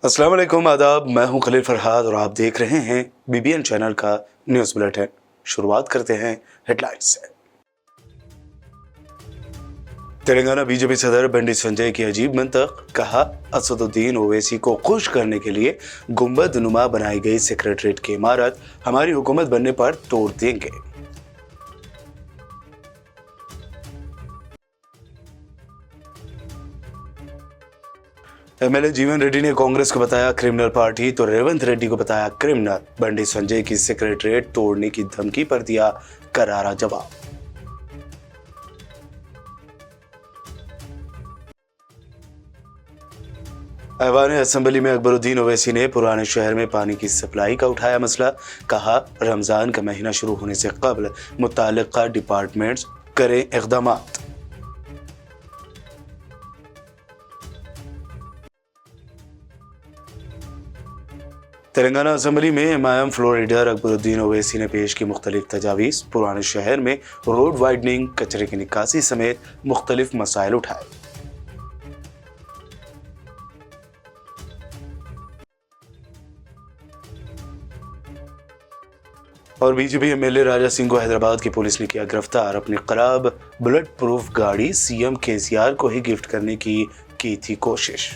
अस्सलाम वालेकुम, आदाब। मैं हूं खलील फरहाद और आप देख रहे हैं BBN चैनल का न्यूज़ बुलेटिन। शुरुआत करते हैं हेडलाइंस से। तेलंगाना बीजेपी सदर बंडी संजय की अजीब मंतक, कहा असदुद्दीन ओवैसी को खुश करने के लिए गुंबद नुमा बनाई गई सेक्रेटरीट की इमारत हमारी हुकूमत बनने पर तोड़ देंगे। MLA जीवन रेड्डी ने कांग्रेस को बताया क्रिमिनल पार्टी तो रेवंत रेड्डी को बताया क्रिमिनल। बंडी संजय की सेक्रेटरीट तोड़ने की धमकी पर दिया करारा जवाब। ऐवान असेंबली में अकबरुद्दीन ओवैसी ने पुराने शहर में पानी की सप्लाई का उठाया मसला, कहा रमजान का महीना शुरू होने से कबल मुताल्लिका डिपार्टमेंट्स करें इक़दामात। तेलंगाना असेंबली में MIM floor leader Akbaruddin Owaisi ने पेश की मुख्तलिफ तजावीज़। पुराने शहर में रोड वाइडनिंग, कचरे की निकासी समेत मुख्तलिफ मसाइल उठाए। और बीजेपी MLA राजा सिंह को हैदराबाद की पुलिस ने किया गिरफ्तार। अपनी खराब बुलेट प्रूफ गाड़ी CM KCR को ही गिफ्ट करने की थी कोशिश।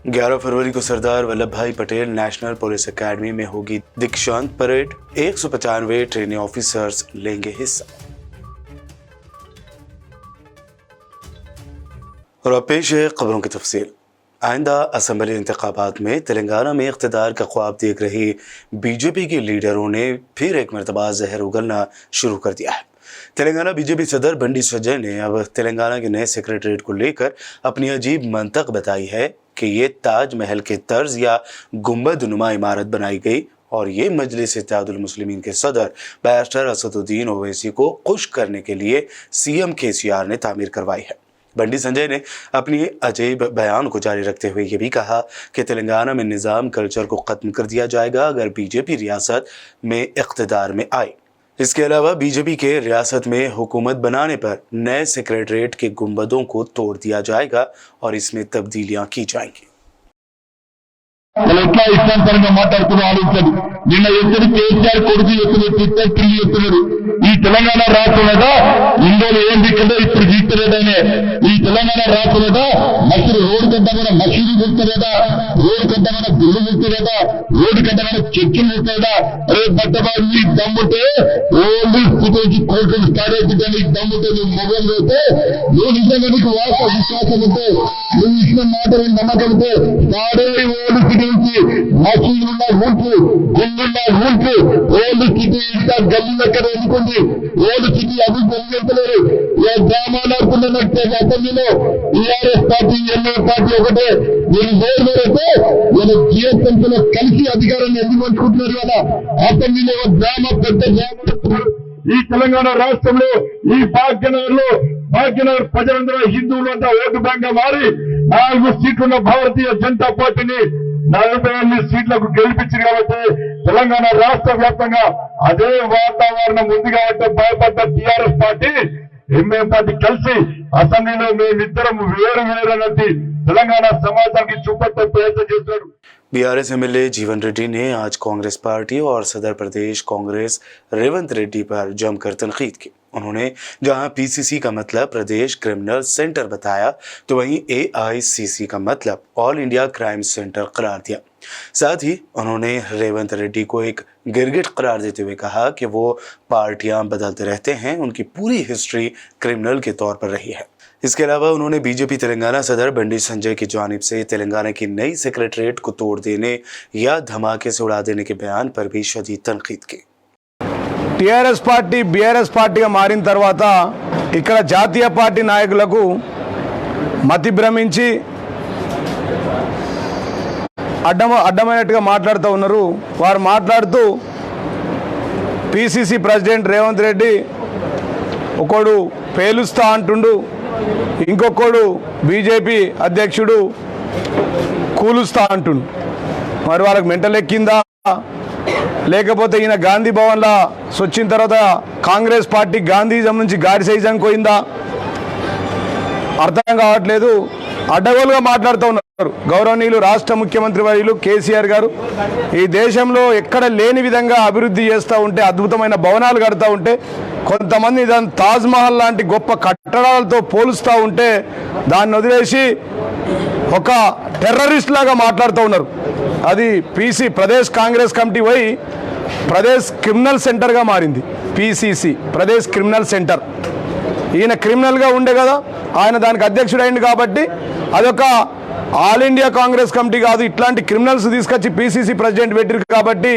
ग्यारह फरवरी को सरदार वल्लभ भाई पटेल नेशनल पुलिस एकेडमी में होगी दीक्षांत परेड। 195 ट्रेनिंग ऑफिसर्स लेंगे हिस्सा। और अब पेश है खबरों की तफसील। आइंदा असेंबली इंतखाबात में तेलंगाना में इख्तिदार का ख्वाब देख रही बीजेपी के लीडरों ने फिर एक मरतबा जहर उगलना शुरू कर दिया है। तेलंगाना बीजेपी सदर बंडी संजय ने अब तेलंगाना के नए सेक्रेटरीट को लेकर अपनी अजीब मंतक बताई है कि ये ताजमहल के तर्ज या गुंबद नुमा इमारत बनाई गई और ये मजलिस इत्तेहादुल मुस्लिमीन के सदर बैरिस्टर असदुद्दीन ओवैसी को खुश करने के लिए CM KCR ने तामीर करवाई है। बंडी संजय ने अपनी अजीब बयान को जारी रखते हुए ये भी कहा कि तेलंगाना में निज़ाम कल्चर को ख़त्म कर दिया जाएगा अगर बीजेपी रियासत में इक़्तिदार में आई। इसके अलावा बीजेपी के रियासत में हुकूमत बनाने पर नए सेक्रेटरीट के गुंबदों को तोड़ दिया जाएगा और इसमें तब्दीलियां की जाएंगी। ఎట్లా ఇష్టాంతరంగా మాట్లాడుతున్న ఆలోచించండి. నిన్న ఎత్తడి కేసీఆర్ కొడుకు ఎత్తున ట్విట్టర్ కిల్లి ఎత్తున్నారు. ఈ తెలంగాణ రాష్ట్రంలో ఇందులో ఏం దిక్కుందో ఇప్పుడు జీవితలేదనే ఈ తెలంగాణ రాష్ట్రంలో మసీదు రోడ్డు కంటే కూడా మసీదు గుర్తులేదా, రోడ్డు కంటే కూడా గుళ్ళు గుర్తులేదా, రోడ్డు కంటే కూడా చర్చిలు గుర్తులేదా. అరే బట్టబాబు ఈ దమ్ముంటే ఓన్లీ స్థితికి కోర్టులు స్టార్ట్ అవుతుంటే దమ్ముంటే నువ్వు మొబైల్ అయితే నువ్వు నిజంగా నీకు విశ్వాసం ఉంటే నువ్వు ఇచ్చిన మాటలు నమ్మకం ఉంటే వాడే ఓన్లీ స్థితి మసీదులున్న ఊల్పు, గుళ్ళున్న ఊల్పు, ఓల్డ్ సిటీ ఇంకా గల్లీలెక్కడ ఎన్నుకుంది. ఓల్డ్ సిటీ అభివృద్ధి చెందలేరు. ఏ గ్రామాలు ఆడుతున్నట్టే అసెంబ్లీలో TRS పార్టీ ఎన్నో పార్టీ ఒకటే. మీరు వేరువేరైతే నేను GSMలో కలిసి అధికారాన్ని ఎందుకు పంచుకుంటున్నారు కదా. అసెంబ్లీలో గ్రామ పెద్ద గ్రామాలు ఈ తెలంగాణ రాష్ట్రంలో ఈ భాగ్యనగర్ ప్రజలందరూ హిందువులు అంతా ఓటు బ్యాంక్ గా మారి 4 సీట్లున్న భారతీయ జనతా పార్టీని 48 సీట్లకు గెలిపించింది కాబట్టి తెలంగాణ రాష్ట్ర వ్యాప్తంగా అదే వాతావరణం ఉంది కాబట్టి భయపడ్డ TRS పార్టీ MA పార్టీ కలిసి అసెంబ్లీలో మేమిద్దరం వేరు తెలంగాణ సమాజానికి చూపట్టే ప్రయత్నం చేస్తున్నారు। BRS MLA जीवन रेड्डी ने आज कांग्रेस पार्टी और सदर प्रदेश कांग्रेस रेवंत रेड्डी पर जमकर तनकीद की। उन्होंने जहां PCC का मतलब प्रदेश क्रिमिनल सेंटर बताया तो वहीं AICC का मतलब ऑल इंडिया क्राइम सेंटर करार दिया। साथ ही उन्होंने रेवंत रेड्डी को एक गिरगिट करार देते हुए कहा कि वो पार्टियां बदलते रहते हैं, उनकी पूरी हिस्ट्री क्रिमिनल के तौर पर रही है। इसके अलावा उन्होंने बीजेपी तेलंगाना सदर बंडी संजय की जानिब से तेलंगाना की नई सेक्रेटरीट को तोड़ देने या धमाके से उड़ा देने के बयान पर भी शदीद तनकीद की। TRS పార్టీ BRS పార్టీగా మారిన తర్వాత ఇక్కడ జాతీయ పార్టీ నాయకులకు మతి భ్రమించి అడ్డమైనట్టుగా మాట్లాడుతూ ఉన్నారు। వారు మాట్లాడుతూ PCC ప్రెసిడెంట్ రేవంత్ రెడ్డి ఒకడు పేలుస్తా అంటుండు, ఇంకొకడు బీజేపీ అధ్యక్షుడు కూలుస్తా అంటుండు। మరి వాళ్ళకి మెంటల్ ఎక్కిందా లేకపోతే ఈయన గాంధీ భవన్లో వచ్చిన తర్వాత కాంగ్రెస్ పార్టీ గాంధీజం నుంచి గాడిసైజం పోయిందా అర్థం కావట్లేదు. అడ్డగోలుగా మాట్లాడుతూ ఉన్నారు. గౌరవనీయులు రాష్ట్ర ముఖ్యమంత్రి వర్యులు కేసీఆర్ గారు ఈ దేశంలో ఎక్కడ లేని విధంగా అభివృద్ధి చేస్తూ ఉంటే, అద్భుతమైన భవనాలు కడుతూ ఉంటే, కొంతమంది దాన్ని తాజ్మహల్ లాంటి గొప్ప కట్టడాలతో పోలుస్తూ ఉంటే దాన్ని వదిలేసి ఒక టెర్రరిస్ట్ లాగా మాట్లాడుతూ ఉన్నారు. అది పీసీ ప్రదేశ్ కాంగ్రెస్ కమిటీ పోయి ప్రదేశ్ క్రిమినల్ సెంటర్గా మారింది. PCC Pradesh criminal centre. ఈయన క్రిమినల్గా ఉండే కదా, ఆయన దానికి అధ్యక్షుడు అయింది కాబట్టి అదొక ఆల్ ఇండియా కాంగ్రెస్ కమిటీ కాదు. ఇట్లాంటి క్రిమినల్స్ తీసుకొచ్చి పీసీసీ ప్రెసిడెంట్ పెట్టారు కాబట్టి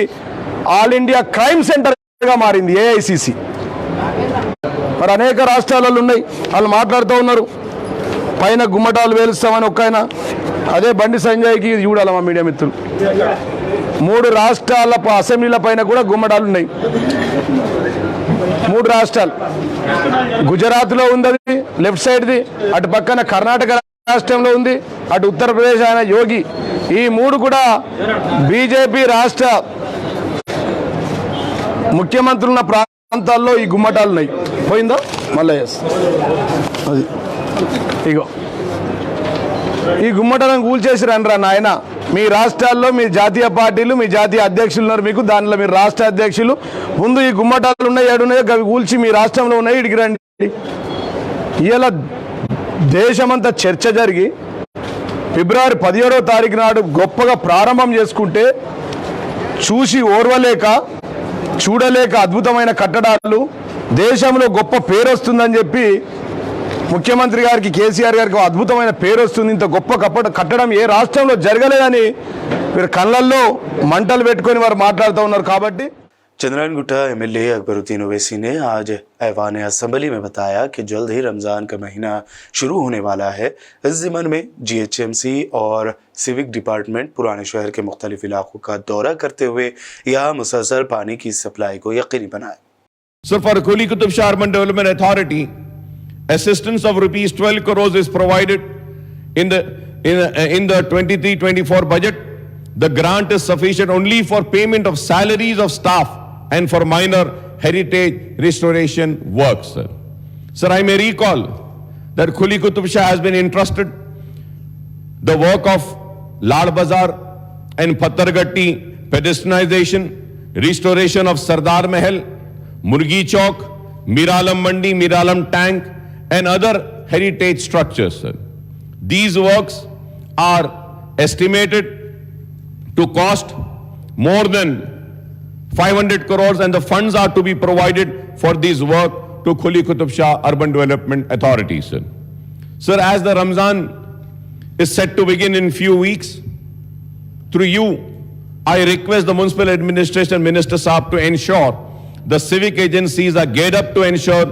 ఆల్ ఇండియా క్రైమ్ సెంటర్గా మారింది ఏఐసిసి. మరి అనేక రాష్ట్రాలలో ఉన్నాయి, వాళ్ళు మాట్లాడుతూ ఉన్నారు పైన గుమ్మటాలు వేలుస్తామని ఒక్క ఆయన. అదే బండి సంజయ్కి చూడాలి మా మీడియా మిత్రులు, 3 రాష్ట్రాల అసెంబ్లీల పైన కూడా గుమ్మటాలు ఉన్నాయి. 3 రాష్ట్రాలు, గుజరాత్లో ఉంది అది లెఫ్ట్ సైడ్ది, అటు పక్కన కర్ణాటక రాష్ట్రంలో ఉంది, అటు ఉత్తరప్రదేశ్ ఆయన యోగి. ఈ 3 కూడా బీజేపీ రాష్ట్ర ముఖ్యమంత్రులున్న ప్రాంతాల్లో ఈ గుమ్మటాలు ఉన్నాయి. పోయిందా మళ్ళీ అది ఇగో ఈ గుమ్మటాలను కూల్చేసి రండిరా నాయన. మీ రాష్ట్రాల్లో మీ జాతీయ పార్టీలు, మీ జాతీయ అధ్యక్షులు ఉన్నారు, మీకు దానిలో మీరు రాష్ట్ర అధ్యక్షులు. ముందు ఈ గుమ్మటాలు ఉన్నాయి, ఏడున్నాయో అవి కూల్చి మీ రాష్ట్రంలో ఉన్నాయి ఇడికి రండి. ఇలా దేశమంతా చర్చ జరిగి ఫిబ్రవరి 17వ తారీఖు నాడు గొప్పగా ప్రారంభం చేసుకుంటే చూసి ఓర్వలేక చూడలేక అద్భుతమైన కట్టడాలు, దేశంలో గొప్ప పేరు వస్తుందని చెప్పి ముఖ్యమంత్రి గారికి కేసీఆర్ గారికి అద్భుతమైన పేరు వస్తుంది. ఇంత గొప్ప కట్టడం ఏ రాష్ట్రంలో జరగలేదని మీరు కళ్ళల్లో మంటలు పెట్టుకొని వారు మాట్లాడుతూ ఉన్నారు. కాబట్టి चंद्रायन गुट्टा एमएलए अकबरुद्दीन ओवैसी ने आज ऐवान असम्बली में बताया कि जल्द ही रमज़ान का महीना शुरू होने वाला है। इस ज़िम्मन में जीएचएमसी और सिविक डिपार्टमेंट पुराने शहर के मुख्तलिफ इलाकों का दौरा करते हुए यहाँ मुसलसल पानी की सप्लाई को यकीनी बनाए. So for Quli Qutub Shah Urban Development Authority, assistance of rupees 12 crores is provided in the 23-24 budget. The grant is sufficient only for payment of salaries of staff and for minor heritage restoration works. Sir, I may recall that Quli Qutub Shah has been entrusted the work of Lal Bazaar and Pattargatti pedestrianization, restoration of Sardar Mahal, Murgi Chowk, Miralam Mandi, Miralam Tank and other heritage structures. Sir. These works are estimated to cost more than 500 crores and the funds are to be provided for this work to Quli Qutub Shah Urban Development Authority. Sir, as the Ramzan is set to begin in few weeks, through you, I request the Municipal Administration Minister Saab to ensure the civic agencies are geared up to ensure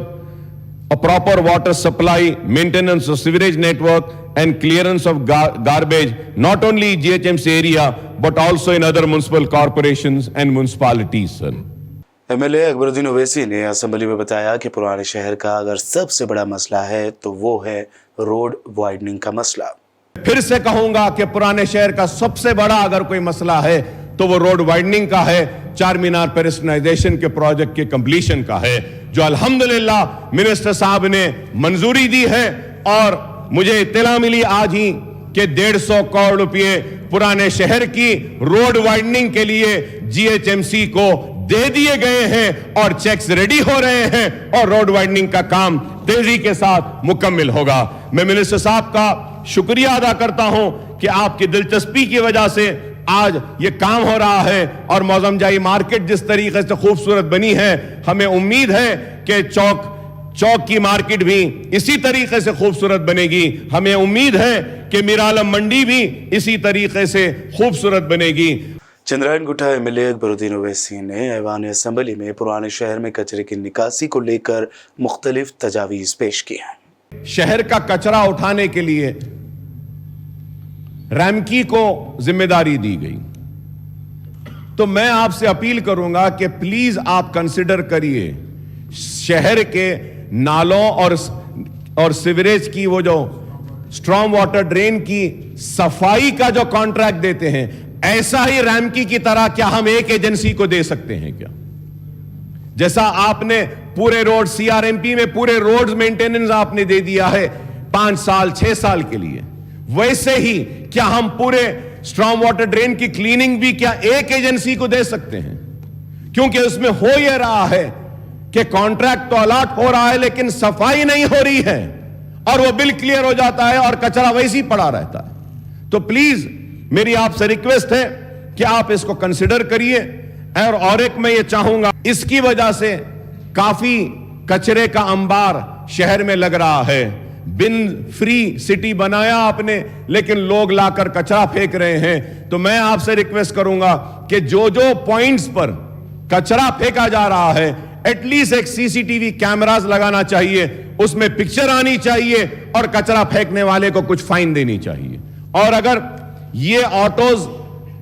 a proper water supply, maintenance of sewerage network and clearance of garbage, not only GHMC area, but also in other municipal corporations and municipalities. Sir. MLA Akbaruddin Owaisi ने assembly में बताया कि पुराने शहर का अगर सबसे बड़ा मसला है तो वो है रोड वाइडनिंग का मसला. फिर से कहूंगा कि पुराने शहर का सबसे बड़ा अगर कोई मसला है तो वो रोड वाइडनिंग का है, चार मीनार पेरिस्टनाइजेशन के प्रोजेक्ट के कंप्लीशन का है, जो अल्हम्दुलिल्लाह मिनिस्टर साहब ने मंजूरी दी है. और मुझे इत्तला मिली आज ही कि 150 करोड़ रुपए पुराने शहर की रोड वाइडनिंग के लिए जीएचएमसी को दे दिए गए हैं और चेक्स रेडी हो रहे हैं और रोड वाइडनिंग का काम तेजी के साथ मुकम्मल होगा. मैं मिनिस्टर साहब का शुक्रिया अदा करता हूं कि आपकी दिलचस्पी की वजह से आज ये काम हो रहा है और मौजमजाई मार्केट जिस तरीके से खूबसूरत बनी है, हमें उम्मीद है कि चौक की मार्केट भी इसी तरीके से खूबसूरत बनेगी. हमें उम्मीद है कि मिरालम मंडी भी इसी तरीके से खूबसूरत बनेगी. चंद्रायन गुट्टा एमएलए अकबरुद्दीन ओवैसी ने ऐवान असम्बली में पुराने शहर में कचरे की निकासी को लेकर मुख्तलिफ तजावीज़ पेश की हैं. शहर का कचरा उठाने के लिए रैमकी को जिम्मेदारी दी गई, तो मैं आपसे अपील करूंगा कि प्लीज आप कंसिडर करिए शहर के नालों और सीवरेज की वो जो स्ट्रॉन्ग वाटर ड्रेन की सफाई का जो कॉन्ट्रैक्ट देते हैं, ऐसा ही रैमकी की तरह क्या हम एक एजेंसी को दे सकते हैं क्या? जैसा आपने पूरे रोड सीआरएमपी में पूरे रोड मेंटेनेंस आपने दे दिया है 5 साल 6 साल के लिए, वैसे ही क्या हम पूरे स्ट्रॉन्ग वाटर ड्रेन की क्लीनिंग भी क्या एक एजेंसी को दे सकते हैं? क्योंकि उसमें हो यह रहा है कि कॉन्ट्रैक्ट तो अलॉट हो रहा है लेकिन सफाई नहीं हो रही है और वो बिल क्लियर हो जाता है और कचरा वैसे ही पड़ा रहता है। तो प्लीज मेरी आपसे रिक्वेस्ट है कि आप इसको कंसिडर करिए। और एक मैं ये चाहूंगा, इसकी वजह से काफी कचरे का अंबार शहर में लग रहा है। बिन फ्री सिटी बनाया आपने लेकिन लोग लाकर कचरा फेंक रहे हैं। तो मैं आपसे रिक्वेस्ट करूंगा कि जो जो पॉइंट्स पर कचरा फेंका जा रहा है एटलीस्ट एक सीसीटीवी कैमरास लगाना चाहिए, उसमें पिक्चर आनी चाहिए और कचरा फेंकने वाले को कुछ फाइन देनी चाहिए। और अगर ये ऑटोज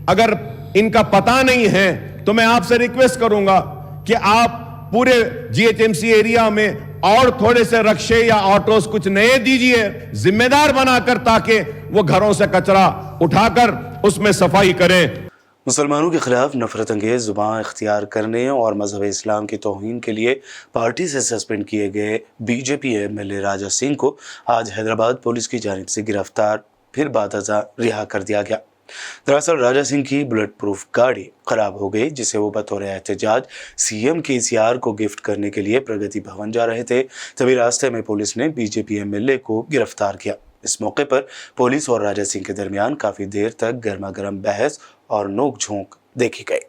अगर इनका पता नहीं है तो मैं आपसे रिक्वेस्ट करूंगा कि आप पूरे जीएचएमसी एरिया में और थोड़े से रक्शे या ऑटोस कुछ नए दीजिए जिम्मेदार बनाकर, ताकि वो घरों से कचरा उठाकर उसमें सफाई करें। मुसलमानों के खिलाफ नफरत अंगेज जुबान इख्तियार करने और मजहब इस्लाम की तौहीन के लिए पार्टी से सस्पेंड किए गए बीजेपी एमएलए राजा सिंह को आज हैदराबाद पुलिस की जानिब से गिरफ्तार फिर बादअज़ा रिहा कर दिया गया। दरअसल राजा सिंह की बुलेट प्रूफ गाड़ी खराब हो गई, जिसे वो बतौर एहतजाज सीएम केसीआर को गिफ्ट करने के लिए प्रगति भवन जा रहे थे। तभी रास्ते में पुलिस ने बीजेपी एमएलए को गिरफ्तार किया। इस मौके पर पुलिस और राजा सिंह के दरमियान काफी देर तक गर्मा गर्म बहस और नोक झोंक देखी गई।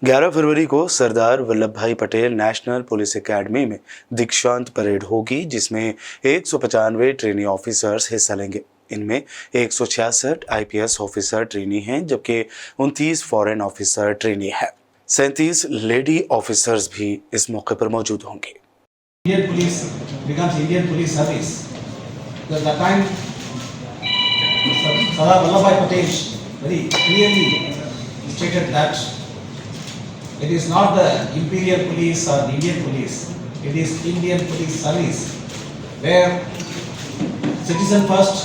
ग्यारह फरवरी को सरदार वल्लभ भाई पटेल नेशनल पुलिस एकेडमी में दीक्षांत परेड होगी, जिसमें 195 ट्रेनी ऑफिसर्स हिस्सा लेंगे। इनमें 166 आईपीएस ऑफिसर ट्रेनी हैं, जबकि 29 फॉरेन ऑफिसर ट्रेनी है। 37 लेडी ऑफिसर्स भी इस मौके पर मौजूद होंगे। Indian police becomes Indian police service. Because that time Sardar Vallabhbhai Patel very clearly stated that it is not the imperial police or the Indian police, it is Indian police service, where citizen first,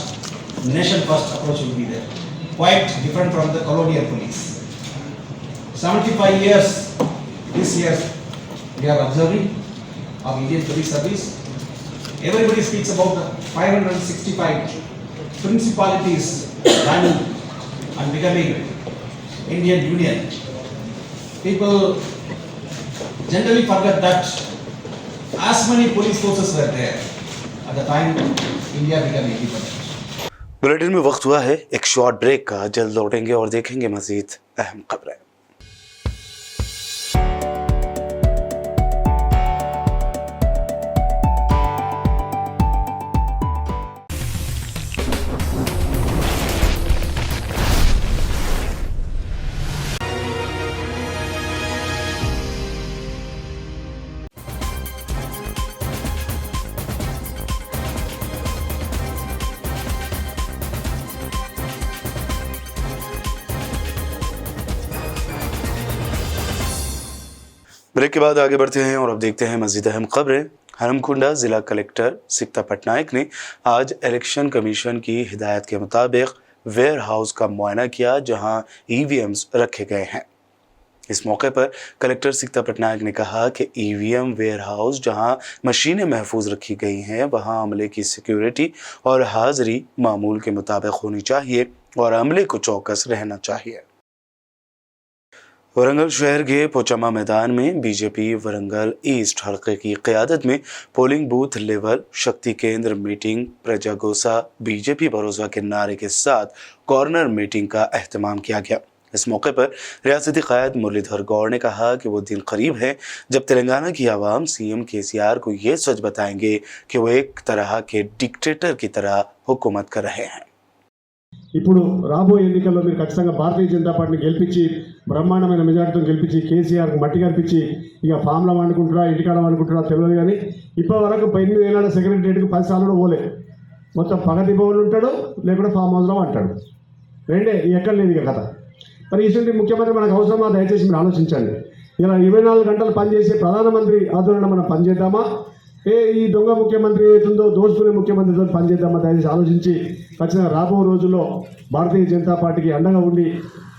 nation first approach will be there. Quite different from the colonial police. 75 years, this year we are observing of Indian police service. Everybody speaks about the 565 principalities running and becoming Indian Union. People generally forget that as many police forces were there at the time India became independent. Bulletin में वक्त हुआ है एक short break का। जल्द लौटेंगे और देखेंगे मजीद अहम खबरें। ब्रेक के बाद आगे बढ़ते हैं और अब देखते हैं मजीद अहम खबरें। हरमकुंडा जिला कलेक्टर सिकता पटनायक ने आज इलेक्शन कमीशन की हिदायत के मुताबिक वेयर हाउस का मुआयना किया, जहां ईवीएम्स रखे गए हैं। इस मौके पर कलेक्टर सिकता पटनायक ने कहा कि ईवीएम वेयर हाउस जहां मशीनें महफूज रखी गई हैं, वहां अमले की सिक्योरिटी और हाजिरी मामूल के मुताबिक होनी चाहिए और अमले को चौकस रहना चाहिए। वरंगल शहर के पोचम्मा मैदान में बीजेपी वरंगल ईस्ट हल्के की क़यादत में पोलिंग बूथ लेवल शक्ति केंद्र मीटिंग प्रजागोसा बीजेपी भरोसा के नारे के साथ कॉर्नर मीटिंग का एहतमाम किया गया। इस मौके पर रियासती क़ायद मुरलीधर गौड़ ने कहा कि वो दिन करीब है जब तेलंगाना की आवाम सीएम केसीआर को ये सच बताएंगे कि वो एक तरह के डिक्टेटर की तरह हुकूमत कर रहे हैं। ఇప్పుడు రాబోయే ఎన్నికల్లో మీరు ఖచ్చితంగా భారతీయ జనతా పార్టీని గెలిపించి బ్రహ్మాండమైన మెజార్టీతో గెలిపించి కేసీఆర్కి మట్టి కనిపించి ఇక ఫామ్లో వండుకుంటారా ఇంటికాడ వండుకుంటారా తెలియదు. కానీ ఇప్పటి వరకు 8 ఏళ్ళ సెక్రటరియట్కి 10 సార్లు కూడా పోలే. మొత్తం పగటి భవన్ ఉంటాడు, లేకుంటే ఫామ్ హౌస్లో అంటాడు. రెండే ఎక్కడ లేదు ఇక కథ. మరి ఇటువంటి ముఖ్యమంత్రి మనకు అవసరమా? దయచేసి మీరు ఆలోచించండి. ఇలా 24 గంటలు పనిచేసే ప్రధానమంత్రి ఆధ్వర్యంలో మనం పనిచేద్దామా, ఈ దొంగ ముఖ్యమంత్రి ఏతుందో దోచుకునే ముఖ్యమంత్రితో పనిచేద్దామా? దయచేసి ఆలోచించి ఖచ్చితంగా రాబో రోజుల్లో భారతీయ జనతా పార్టీకి అండగా ఉండి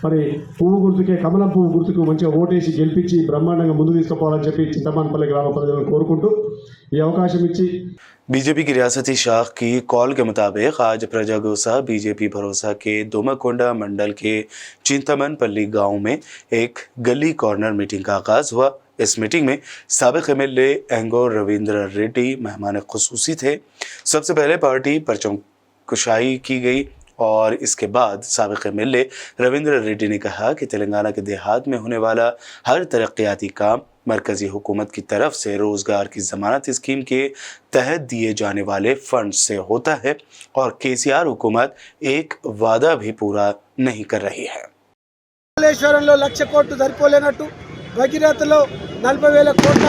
మరి పువ్వు గుర్తుకే కమలం పువ్వు గుర్తుకు మంచిగా ఓటేసి గెలిపించి బ్రహ్మాండంగా ముందు తీసుకుపోవాలని చెప్పి చింతమానపల్లి గ్రామ ప్రజలను కోరుకుంటూ ఈ అవకాశం ఇచ్చి बीजेपी की रियासती शाख की कॉल के मुताबिक आज प्रजागोसा बीजेपी भरोसा के दोमाकोंडा मंडल के चिंतामनपल्ली गांव में एक गली कॉर्नर मीटिंग का आगाज हुआ। इस मीटिंग में साबिक एमएलए एंगो रविंद्र रेड्डी मेहमान खुसूसी थे। सबसे पहले पार्टी परचम कुशाई की गई और इसके बाद साबिक एमएलए रविंद्र रेड्डी ने कहा कि तेलंगाना के देहात में होने वाला हर तरक्याती काम मरकजी हुकूमत की तरफ से रोजगार की जमानत स्कीम के तहत दिए जाने वाले फंड से होता है और केसीआर हुकूमत एक वादा भी पूरा नहीं कर रही है। కాళేశ్వరంలో 1,00,000 కోట్లు సరిపోలేనట్టు, భగీరథలో 40,000 కోట్ల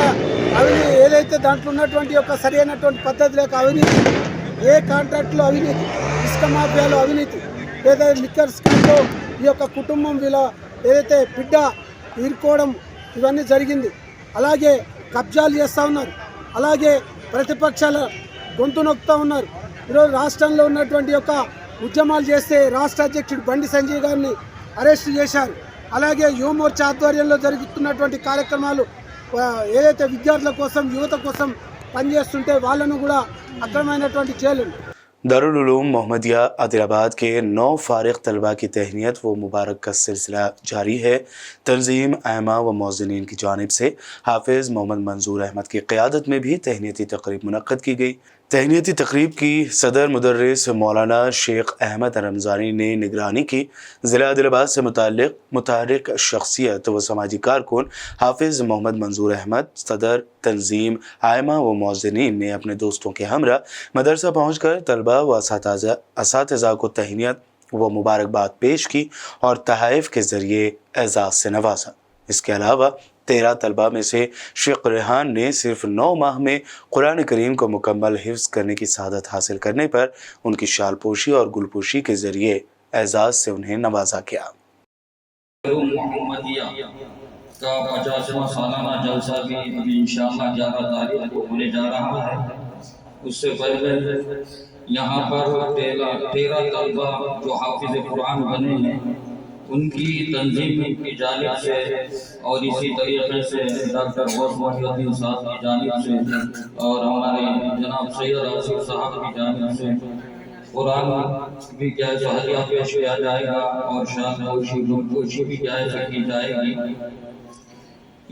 అవినీతి ఏదైతే దాంట్లో ఉన్నటువంటి యొక్క సరైనటువంటి పద్ధతి లేక అవినీతి, ఏ కాంట్రాక్ట్లో అవినీతి, ఇసుక మాఫియాలో అవినీతి, లేదా లిక్కర్ స్కామ్లో ఈ యొక్క కుటుంబం వీళ్ళ ఏదైతే బిడ్డ ఇరుకోవడం ఇవన్నీ జరిగింది. అలాగే కబ్జాలు చేస్తూ ఉన్నారు, అలాగే ప్రతిపక్షాల గొంతు నొక్కుతూ ఉన్నారు. ఈరోజు రాష్ట్రంలో ఉన్నటువంటి యొక్క ఉద్యమాలు చేస్తే రాష్ట్ర అధ్యక్షుడు బండి సంజయ్ గారిని అరెస్ట్ చేశారు. అలాగే యువమోర్చా ఆధ్వర్యంలో జరుగుతున్నటువంటి కార్యక్రమాలు ఏదైతే విద్యార్థుల కోసం యువత కోసం పనిచేస్తుంటే వాళ్ళను కూడా అక్రమైనటువంటి జైలు दारुल उलूम मोहम्मदिया आदिलाबाद के 9 फारिग तलबा की तहनीत व मुबारक का सिलसिला जारी है। तंजीम आयमा व मौज़िनीन की जानिब से हाफिज़ मोहम्मद मंजूर अहमद की क़यादत में भी तहनीती तकरीब मुनक़्क़द की गई। तहनीती तकरीब की सदर मुदर्रिस मौलाना शेख अहमद रमज़ानी ने निगरानी की। ज़िला आदिलाबाद से मुतहर्रिक शख्सियत व समाजी कारकुन हाफिज़ मोहम्मद मंजूर अहमद सदर तंजीम आयमा व मौज़िनीन ने अपने दोस्तों के हमरा मदरसा पहुँचकर तलबा व असातिज़ा को तहनीत व मुबारकबाद पेश की और तहाइफ के ज़रिए एजाज़ से नवाजा। इसके अलावा 13 तलबा में से शेख रेहान ने सिर्फ 9 माह में कुरान करीम को मुकम्मल हिफ्ज़ करने की सआदत हासिल करने पर उनकी शालपोशी और गुलपोशी के ज़रिए एजाज़ से उन्हें नवाजा किया। का 50वां सालाना जलसा भी अभी इंशाअल्लाह 11 तारीख को होने जा रहा है। उससे पहले यहाँ पर 13 तलबा जो हाफिज़ कुरान बने हैं उनकी तंजीम की जानिब से और इसी तरीके से डॉक्टर मोहम्मद साहब की जानिब से और हमारे जनाब सैयद आसिफ साहब की जानिब से कुरान भी क्या हदिया पेश किया जाएगा और शादी भी क्या की जाएगी।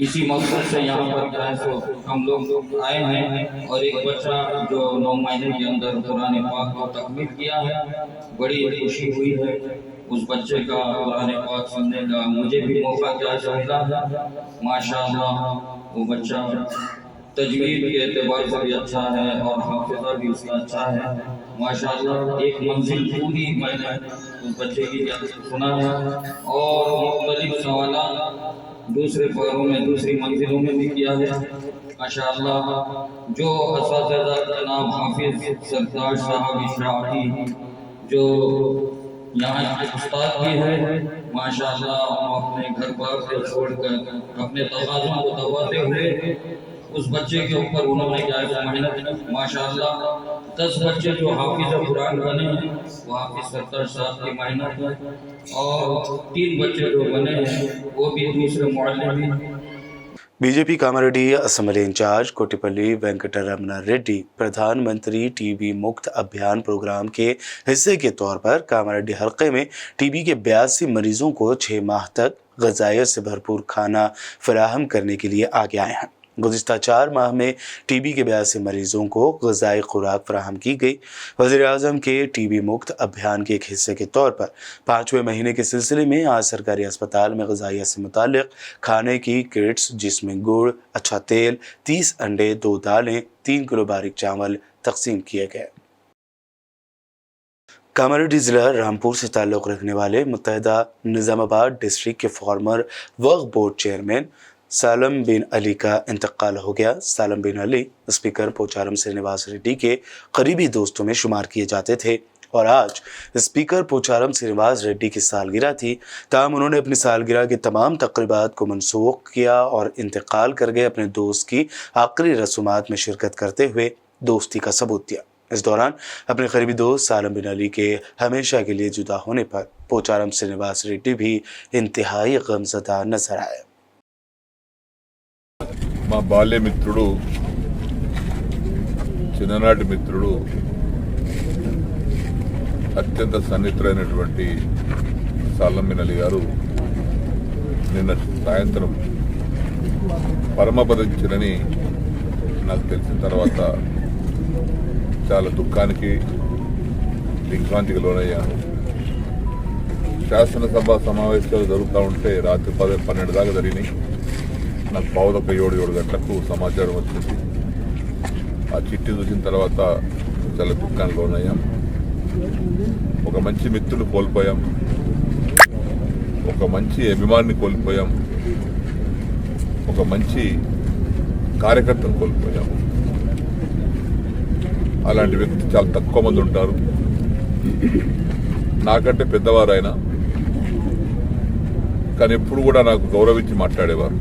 इसी मकसद से यहाँ पर क्या है सो हम लोग आए हैं और एक बच्चा जो 9 महीने के अंदर कुरान पाक को तकमील किया है, बड़ी खुशी हुई है उस बच्चे का कुरान पाक सुनने का। मुझे भी मौका क्या मिला माशाअल्लाह। वो बच्चा तजवीज़ के एतबार से भी अच्छा है और हाफिज़ा भी उसका अच्छा है माशाअल्लाह। एक मंजिल पूरी मैंने उस बच्चे की सुना है और मुख्तलिफ सवालात दूसरे पहरों में दूसरी मंजिलों में भी किया है माशाअल्लाह। जो असातिज़ा जनाब हाफिज़ सरताज साहब इशराकी जो यहाँ के उस्ताद भी है माशाअल्लाह, हम अपने घर बार से छोड़कर अपने तकाज़ों को दबाते हुए उस बच्चे के ऊपर उन्होंने क्या मेहनत माशाअल्लाह। 10 बच्चे जो हाफिज़ कुरान बने हैं वो हाफिज़ सरताज साहब की मेहनत है और 3 बच्चे जो बने हैं वो भी दूसरे मुअल्लिम हैं। BJP Kamareddy assembly incharge Kotipalli Venkataramana Reddy प्रधानमंत्री टीबी मुक्त अभियान प्रोग्राम के हिस्से के तौर पर कामारेड्डी हलके में टीबी के 82 मरीजों को 6 माह तक ग़िज़ाइयत से भरपूर खाना फराहम करने के लिए आगे आए हैं। गुज़िश्ता 4 माह में टीबी के 82 मरीजों को ग़िज़ाई खुराक फराहम की गई। वज़ीर-ए-आज़म के टीबी मुक्त अभियान के एक हिस्से के तौर पर 5वें महीने के सिलसिले में आज सरकारी अस्पताल में ग़िज़ाइयत से मुताल्लिक़ खाने की किट्स जिसमें गुड़, अच्छा तेल, 30 अंडे, 2 दालें, 3 किलो बारीक चावल तकसीम किए गए। कामारेड्डी जिला रामपुर से ताल्लुक़ रखने वाले मुत्तहिदा निज़ामाबाद डिस्ट्रिक्ट के फॉर्मर वक्फ बोर्ड चेयरमैन सालम बिन अली का इंतकाल हो गया। सालम बिन अली स्पीकर पोचारम श्रीनिवास रेड्डी के करीबी दोस्तों में शुमार किए जाते थे और आज स्पीकर पोचारम श्रीनिवास रेड्डी की सालगिरह थी। ताहम उन्होंने अपनी सालगिरह की तमाम तकरीबात को मनसूख किया और इंतकाल कर गए अपने दोस्त की आखिरी रसूमात में शिरकत करते हुए दोस्ती का सबूत दिया। इस दौरान अपने करीबी दोस्त सालम बिन अली के हमेशा के लिए जुदा होने पर पोचारम श्रीनिवास रेड्डी भी इंतहाई गमज़दा नजर आए। మా బాల్య మిత్రుడు చిన్ననాటి మిత్రుడు అత్యంత సన్నిహితుడైనటువంటి సాలం బిన్ అలీ గారు నిన్న సాయంత్రం పరమపదించినని నాకు తెలిసిన తర్వాత చాలా దుఃఖానికి దిగ్భ్రాంతికి లోనయ్యాను. శాసనసభ సమావేశాలు జరుగుతూ ఉంటే రాత్రి 12 దాకా జరిగినాయి. నాకు పావుదొక్క 7 గంటలకు సమాచారం వచ్చింది. ఆ చిట్టి చూసిన తర్వాత చాలా దుఃఖానికి లోనయ్యాం. ఒక మంచి మిత్రుడు కోల్పోయాం, ఒక మంచి అభిమానిని కోల్పోయాం, ఒక మంచి కార్యకర్తను కోల్పోయాం. అలాంటి వ్యక్తి చాలా తక్కువ మంది ఉంటారు. నాకంటే పెద్దవారు ఆయన, కానీ ఎప్పుడు కూడా నాకు గౌరవించి మాట్లాడేవారు.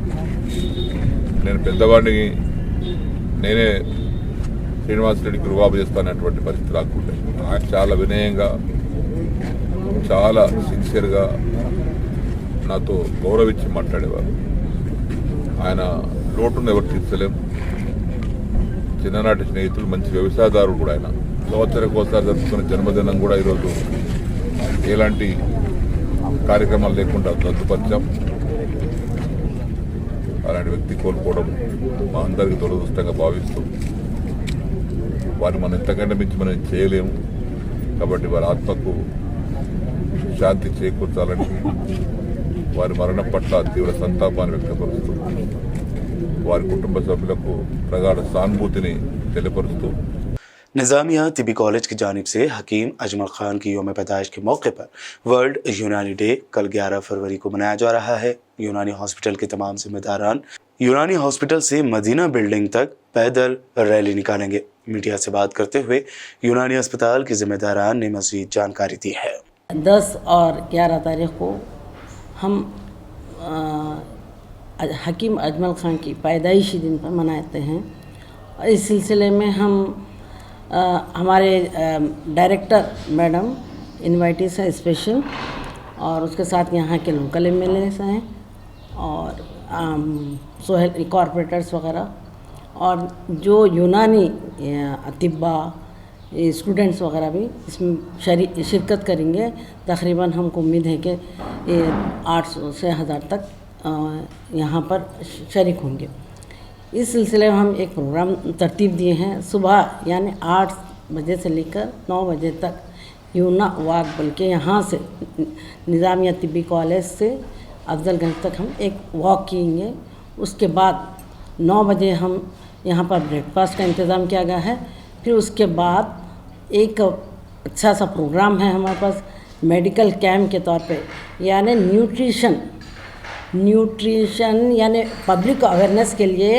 నేను పెద్దవాడిని, నేనే శ్రీనివాసరెడ్డికి రుబాబు చేస్తానటువంటి పరిస్థితి రాకుంటే ఆయన చాలా వినయంగా, చాలా సిన్సియర్గా నాతో గౌరవించి మాట్లాడేవారు. ఆయన లోటును ఎవరు తీర్చలేం. చిన్ననాటి స్నేహితులు, మంచి వ్యవసాయదారుడు కూడా ఆయన. సంవత్సరానికి ఒకసారి జరుపుకునే జన్మదినం కూడా ఈరోజు ఎలాంటి కార్యక్రమాలు లేకుండా రద్దుపరిచాం. అలాంటి వ్యక్తి కోల్పోవడం మా అందరికీ దురదృష్టంగా భావిస్తూ, వారిని మనం ఎంతకంటే మించి మనం చేయలేము. కాబట్టి వారి ఆత్మకు శాంతి చేకూర్చాలని వారి మరణం పట్ల తీవ్ర సంతాపాన్ని వ్యక్తపరుస్తూ, వారి కుటుంబ సభ్యులకు ప్రగాఢ సానుభూతిని తెలియపరుస్తూ निज़ामिया तिबी कॉलेज की जानिब से हकीम अजमल खान की योम पैदाइश के मौके पर वर्ल्ड यूनानी डे कल 11 फरवरी को मनाया जा रहा है। यूनानी हॉस्पिटल के तमाम जिम्मेदारान यूनानी हॉस्पिटल से मदीना बिल्डिंग तक पैदल रैली निकालेंगे। मीडिया से बात करते हुए यूनानी अस्पताल के जिम्मेदारान ने मज़ीद जानकारी दी है। 10 और 11 तारीख को हम हकीम अजमल खान की पैदाइशी दिन पर मनाते हैं। इस सिलसिले में हम हमारे डायरेक्टर मैडम इनवाइटीज है स्पेशल, और उसके साथ यहाँ के लोकल एमएलएस हैं और सोहेल कॉरपोरेटर्स वगैरह, और जो यूनानी अतिब्बा स्टूडेंट्स वगैरह भी इसमें शिरकत करेंगे। तकरीबन हमको उम्मीद है कि 800 से 1000 तक यहाँ पर शरीक होंगे। इस सिलसिले में हम एक प्रोग्राम तरतीब दिए हैं। सुबह यानी 8 बजे से लेकर 9 बजे तक यूना वाक बल्कि यहाँ से निज़ामिया तिब्बी कॉलेज से अफजलगंज तक हम एक वॉक किएंगे। उसके बाद 9 बजे हम यहाँ पर ब्रेकफास्ट का इंतज़ाम किया गया है। फिर उसके बाद एक अच्छा सा प्रोग्राम है हमारे पास मेडिकल कैंप के तौर पे, यानी न्यूट्रिशन यानी पब्लिक अवेयरनेस के लिए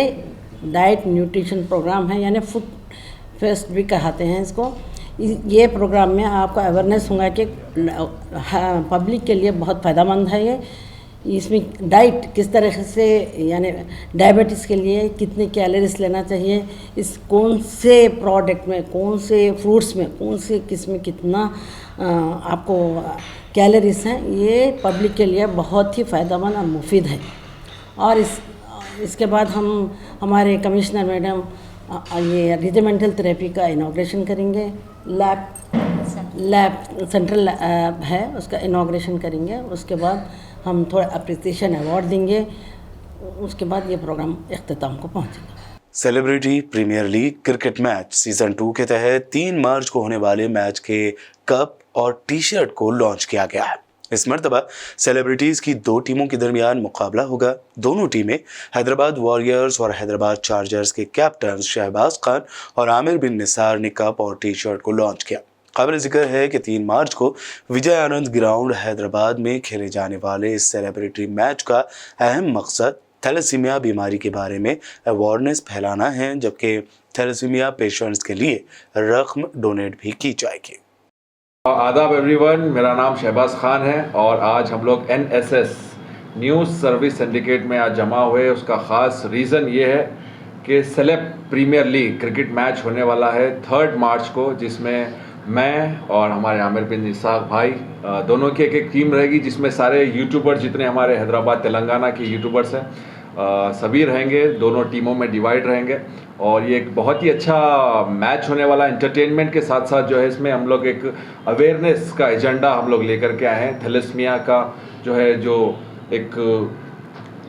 डाइट न्यूट्रिशन प्रोग्राम है, यानी फूड फेस्ट भी कहते हैं इसको। ये प्रोग्राम में आपको अवेयरनेस होगा कि पब्लिक के लिए बहुत फ़ायदेमंद है ये। इसमें डाइट किस तरह से, यानी डायबिटीज़ के लिए कितने कैलोरीज लेना चाहिए, इस कौन से प्रोडक्ट में, कौन से फ्रूट्स में, कौन से किस में कितना आपको कैलोरीज हैं, ये पब्लिक के लिए बहुत ही फ़ायदेमंद और मुफीद है। और इसके बाद हम हमारे कमिश्नर मैडम ये रिजिमेंटल थेरेपी का इनॉग्रेशन करेंगे। लैब सेंट्रल लैब है, उसका इनॉग्रेशन करेंगे। उसके बाद हम थोड़ा अप्रिसिएशन अवार्ड देंगे। उसके बाद ये प्रोग्राम इख्तिताम को पहुँचेगा। Celebrity premier league cricket match season 2 के तहत 3 मार्च को होने वाले मैच के कप और टी शर्ट को लॉन्च किया गया है। इस मरतबा सेलिब्रिटीज़ की 2 टीमों के दरमियान मुकाबला होगा। दोनों टीमें हैदराबाद वॉरियर्स और हैदराबाद चार्जर्स के कैप्टन शहबाज खान और आमिर बिन निसार ने कप और टी शर्ट को लॉन्च किया। काबिल जिक्र है कि 3 मार्च को विजय आनंद ग्राउंड हैदराबाद में खेले जाने वाले इस सेलिब्रिटी मैच का अहम मकसद थैलेसीमिया बीमारी के बारे में अवेयरनेस फैलाना है, जबकि थैलेसीमिया पेशेंट्स के लिए रकम डोनेट भी की जाएगी। आदाब एवरीवन, मेरा नाम शहबाज खान है और आज हम लोग NSS न्यूज़ सर्विस सिंडिकेट में आज जमा हुए। उसका ख़ास रीज़न ये है कि celeb premier league cricket match होने वाला है 3 मार्च को, जिसमें मैं और हमारे आमिर बिन इसाक भाई दोनों की एक टीम रहेगी, जिसमें सारे यूट्यूबर जितने हमारे हैदराबाद तेलंगाना के यूट्यूबर्स हैं सभी रहेंगे, दोनों टीमों में डिवाइड रहेंगे। और ये एक बहुत ही अच्छा मैच होने वाला, एंटरटेनमेंट के साथ साथ जो है इसमें हम लोग एक अवेयरनेस का एजेंडा हम लोग लेकर के आए हैं। थैलेसीमिया का जो है जो एक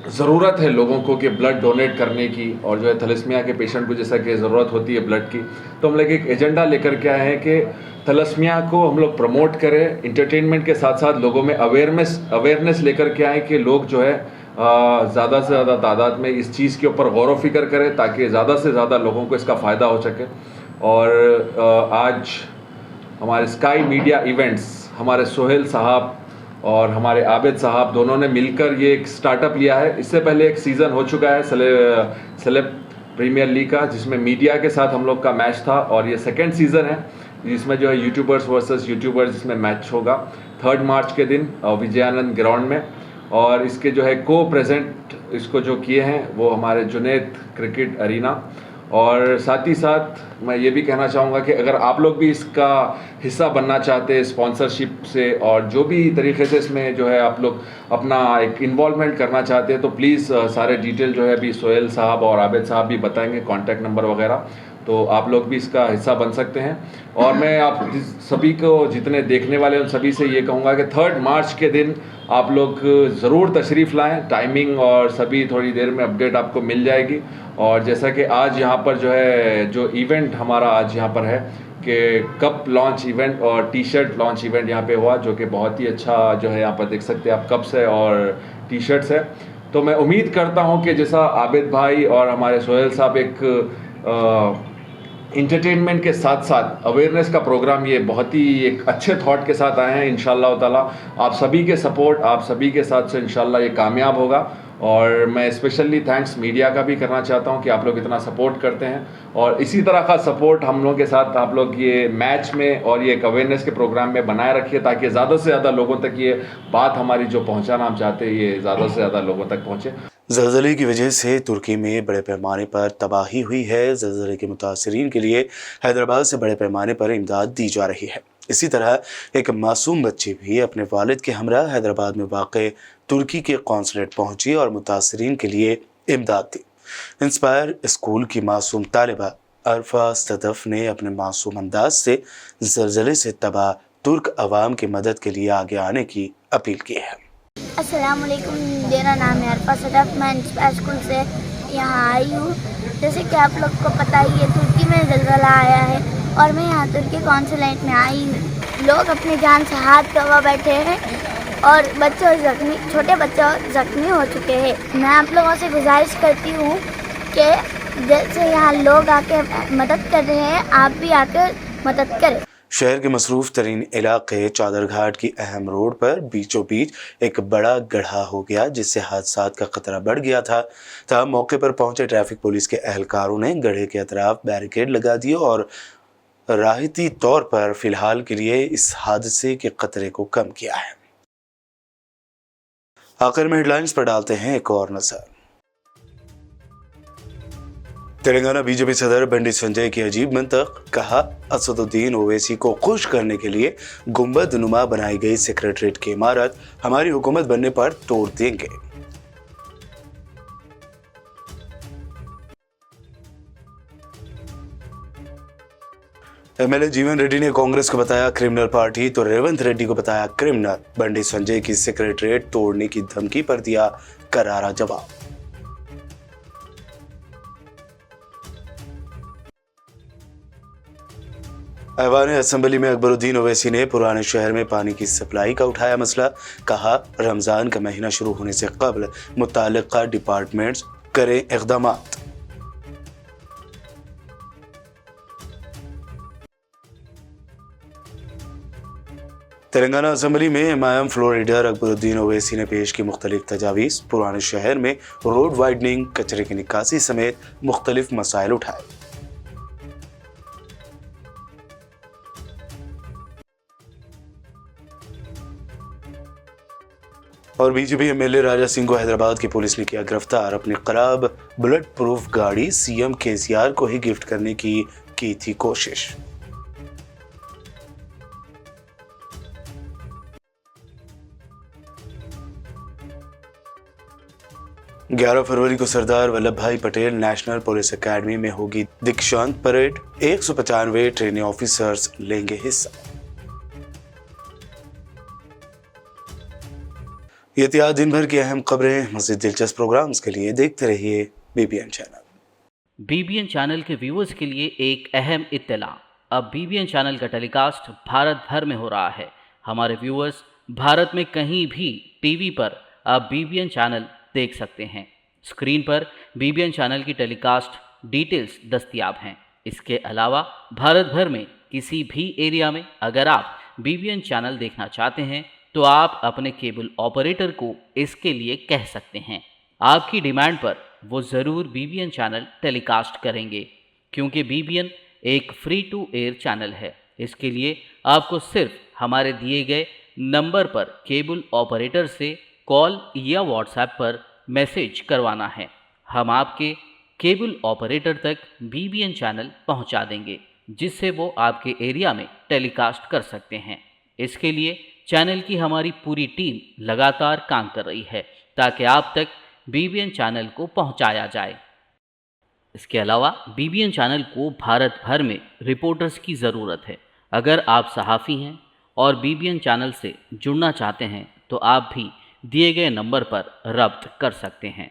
ज़रूरत है लोगों को कि ब्लड डोनेट करने की, और जो है थैलेसीमिया के पेशेंट को जैसा कि ज़रूरत होती है ब्लड की, तो हम लोग एक एजेंडा लेकर के आए हैं कि थैलेसीमिया को हम लोग प्रमोट करें, इंटरटेनमेंट के साथ साथ लोगों में अवेयरनेस लेकर के आएँ कि लोग जो है ज़्यादा से ज़्यादा तादाद में इस चीज़ के ऊपर गौर व फिक्र करें ताकि ज़्यादा से ज़्यादा लोगों को इसका फ़ायदा हो सके। और आज हमारे स्काई मीडिया इवेंट्स, हमारे सोहेल साहब और हमारे आबिद साहब दोनों ने मिलकर ये एक स्टार्टअप लिया है। इससे पहले एक सीज़न हो चुका है सेलेब प्रीमियर लीग का, जिसमें मीडिया के साथ हम लोग का मैच था, और ये सेकेंड सीज़न है जिसमें जो है यूट्यूबर्स वर्सेस यूट्यूबर्स जिसमें मैच होगा 3 मार्च के दिन विजयानंद ग्राउंड में। और इसके जो है को प्रेजेंट इसको जो किए हैं वो हमारे जुनैद क्रिकेट अरीना। और साथ ही साथ मैं ये भी कहना चाहूँगा कि अगर आप लोग भी इसका हिस्सा बनना चाहते हैं स्पॉन्सरशिप से, और जो भी तरीके से इसमें जो है आप लोग अपना एक इन्वॉल्वमेंट करना चाहते हैं, तो प्लीज़ सारे डिटेल जो है अभी सोहेल साहब और आबिद साहब भी बताएंगे, कॉन्टैक्ट नंबर वगैरह, तो आप लोग भी इसका हिस्सा बन सकते हैं। और मैं आप सभी को जितने देखने वाले उन सभी से ये कहूँगा कि 3 मार्च के दिन आप लोग ज़रूर तशरीफ़ लाएं। टाइमिंग और सभी थोड़ी देर में अपडेट आपको मिल जाएगी। और जैसा कि आज यहाँ पर जो है जो इवेंट हमारा आज यहाँ पर है कि कप लॉन्च इवेंट और टी-शर्ट लॉन्च इवेंट यहाँ पे हुआ, जो कि बहुत ही अच्छा जो है यहाँ पर देख सकते हैं आप, कप्स है और टी-शर्ट्स है। तो मैं उम्मीद करता हूँ कि जैसा आबिद भाई और हमारे सोहेल साहब एक इंटरटेनमेंट के साथ साथ अवेयरनेस का प्रोग्राम ये बहुत ही एक अच्छे थॉट के साथ आए हैं। इंशाल्लाह ताला आप सभी के सपोर्ट, आप सभी के साथ से इंशाल्लाह ये कामयाब होगा। और मैं स्पेशली थैंक्स मीडिया का भी करना चाहता हूँ कि आप लोग इतना सपोर्ट करते हैं, और इसी तरह का सपोर्ट हम लोगों के साथ आप लोग ये मैच में और ये एक अवेयरनेस के प्रोग्राम में बनाए रखिए, ताकि ज़्यादा से ज़्यादा लोगों तक ये बात हमारी जो पहुँचाना हम चाहते हैं ये ज़्यादा से ज़्यादा लोगों तक पहुँचे। ज़लज़ले की वजह से तुर्की में बड़े पैमाने पर तबाही हुई है। ज़लज़ले के मुतासरीन के लिए हैदराबाद से बड़े पैमाने पर इमदाद दी जा रही है। इसी तरह एक मासूम बच्ची भी अपने वालिद के हमरा हैदराबाद में वाक़ तुर्की के कौंसलेट पहुंची और मुतासरीन के लिए इमदाद दी। इंस्पायर स्कूल की मासूम तालिबा अरफा सदफ ने अपने मासूम अंदाज से ज़लज़ले से तबाह तुर्क अवाम की मदद के लिए आगे आने की अपील की है। अस्सलाम वालेकुम, मेरा नाम है अरफा सदफ, मैं इंस्पायर स्कूल से यहाँ आई हूँ। जैसे कि आप लोग को पता ही है तुर्की में ज़लज़ला आया है और मैं यहाँ तुर्की कौंसलेट में आई हूँ। लोग अपनी जान से हाथ गंवा बैठे हैं और छोटे बच्चे ज़ख्मी हो चुके हैं। मैं आप लोगों से गुजारिश करती हूँ कि जैसे यहाँ लोग आके मदद कर रहे हैं, आप भी आकर मदद करें। शहर के मसरूफ़ तरीन इलाके चादर घाट की अहम रोड पर बीचों बीच एक बड़ा गड्ढा हो गया, जिससे हादसात का खतरा बढ़ गया था। तब मौके पर पहुंचे ट्रैफिक पुलिस के एहलकारों ने गड्ढे के अतराफ बैरिकेड लगा दिए और राहती तौर पर फिलहाल के लिए इस हादसे के खतरे को कम किया है। आखिर में हेडलाइंस पर डालते हैं एक और नजर। तेलंगाना बीजेपी सदर बंडी संजय की अजीब मंतक, कहा असदुद्दीन ओवैसी को खुश करने के लिए गुंबद नुमा बनाई गई सेक्रेटरीट की इमारत हमारी हुकूमत बनने पर तोड़ देंगे। एमएलए जीवन रेड्डी ने कांग्रेस को बताया क्रिमिनल पार्टी तो रेवंत रेड्डी को बताया क्रिमिनल। बंडी संजय की सेक्रेटरीट तोड़ने की धमकी पर दिया करारा जवाब। ऐवान असेंबली में अकबरुद्दीन ओवैसी ने पुराने शहर में पानी की सप्लाई का उठाया मसला, कहा रमजान का महीना शुरू होने से कबल मुताल्लिका डिपार्टमेंट्स करें इक़दामात। तेलंगाना असम्बली में MIM floor leader Akbaruddin Owaisi ने पेश की मुख्तलिफ तजावीज़। पुराने शहर में रोड वाइडनिंग, कचरे की निकासी समेत मुख्तलिफ मसाइल उठाए। और बीजेपी एमएलए राजा सिंह को हैदराबाद की पुलिस ने किया गिरफ्तार। अपनी खराब बुलेट प्रूफ गाड़ी सीएम केसीआर को ही गिफ्ट करने की थी कोशिश। ग्यारह फरवरी को सरदार वल्लभ भाई पटेल नेशनल पुलिस एकेडमी में होगी दीक्षांत परेड। 195 ट्रेनी ऑफिसर्स लेंगे हिस्सा। ये थी आज दिन भर की अहम खबरें। मज़ीद दिलचस्प प्रोग्राम्स के लिए देखते रहिए बीबीएन चैनल। बीबीएन चैनल के व्यूअर्स के लिए एक अहम इत्तला। अब बीबीएन चैनल का टेलीकास्ट भारत भर में हो रहा है। हमारे व्यूअर्स भारत में कहीं भी टीवी पर अब बीबीएन चैनल देख सकते हैं। स्क्रीन पर बीबीएन चैनल की टेलीकास्ट डिटेल्स दस्तयाब हैं। इसके अलावा भारत भर में किसी भी एरिया में अगर आप बीबीएन चैनल देखना चाहते हैं तो आप अपने केबल ऑपरेटर को इसके लिए कह सकते हैं। आपकी डिमांड पर वो ज़रूर बीबीएन चैनल टेलीकास्ट करेंगे, क्योंकि बीबीएन एक फ्री टू एयर चैनल है। इसके लिए आपको सिर्फ हमारे दिए गए नंबर पर केबल ऑपरेटर से कॉल या व्हाट्सएप पर मैसेज करवाना है। हम आपके केबल ऑपरेटर तक बीबीएन चैनल पहुंचा देंगे, जिससे वो आपके एरिया में टेलीकास्ट कर सकते हैं। इसके लिए चैनल की हमारी पूरी टीम लगातार काम कर रही है ताकि आप तक बीबीएन चैनल को पहुंचाया जाए। इसके अलावा बीबीएन चैनल को भारत भर में रिपोर्टर्स की ज़रूरत है। अगर आप सहाफ़ी हैं और बीबीएन चैनल से जुड़ना चाहते हैं तो आप भी दिए गए नंबर पर रब्त कर सकते हैं।